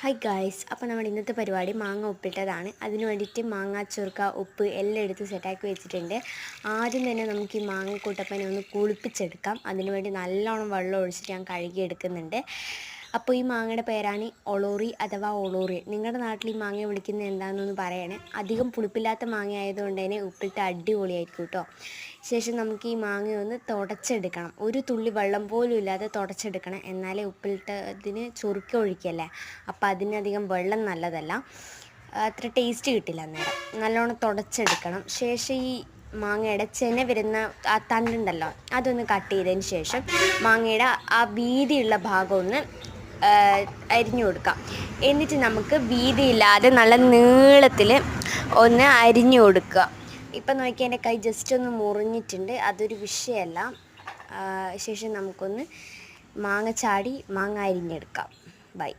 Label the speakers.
Speaker 1: Hi guys, അപ്പോൾ നമ്മുടെ ഇന്നത്തെ പരിപാടി മാങ്ങ ഉപ്പിട്ടതാണ്. അതിന് വേണ്ടിയിട്ട് മാങ്ങ, ചുരുക്ക, ഉപ്പ് എല്ലാം എടുത്ത് സെറ്റാക്കി വെച്ചിട്ടുണ്ട്. ആദ്യം തന്നെ നമുക്ക് ഈ മാങ്ങക്കൂട്ടപ്പനെ ഒന്ന് കുളിപ്പിച്ചെടുക്കാം. അതിന് വേണ്ടി നല്ലോണം വെള്ളം ഒഴിച്ചിട്ട് ഞാൻ കഴുകി എടുക്കുന്നുണ്ട്. അപ്പോൾ ഈ മാങ്ങയുടെ പേരാണ് ഒളോറി അഥവാ ഒളോറി. നിങ്ങളുടെ നാട്ടിൽ ഈ മാങ്ങ വിളിക്കുന്നത് എന്താണെന്നൊന്ന് പറയണേ. അധികം പുളിപ്പില്ലാത്ത മാങ്ങ ആയതുകൊണ്ട് തന്നെ ഉപ്പിട്ട് അടിപൊളിയായിരിക്കും കേട്ടോ. ശേഷം നമുക്ക് ഈ മാങ്ങ ഒന്ന് തുടച്ചെടുക്കണം. ഒരു തുള്ളി വെള്ളം പോലും ഇല്ലാതെ തുടച്ചെടുക്കണം. എന്നാലേ ഉപ്പിട്ടതിന് ചൊറുക്ക ഒഴിക്കല്ലേ, അപ്പം അതിനധികം വെള്ളം നല്ലതല്ല, അത്ര ടേസ്റ്റ് കിട്ടില്ല. അന്നേരം നല്ലോണം തുടച്ചെടുക്കണം. ശേഷം ഈ മാങ്ങയുടെ ചെന വരുന്ന ആ തണ്ടുണ്ടല്ലോ, അതൊന്ന് കട്ട് ചെയ്തതിന് ശേഷം മാങ്ങയുടെ ആ വീതിയുള്ള ഭാഗം ഒന്ന് അരിഞ്ഞു കൊടുക്കാം. എന്നിട്ട് നമുക്ക് വീതിയില്ലാതെ നല്ല നീളത്തിൽ ഒന്ന് അരിഞ്ഞു കൊടുക്കുക. ഇപ്പം നോക്കി എൻ്റെ കൈ ജസ്റ്റ് ഒന്ന് മുറിഞ്ഞിട്ടുണ്ട്, അതൊരു വിഷയമല്ല. ശേഷം നമുക്കൊന്ന് മാങ്ങ അരിഞ്ഞെടുക്കാം. ബൈ.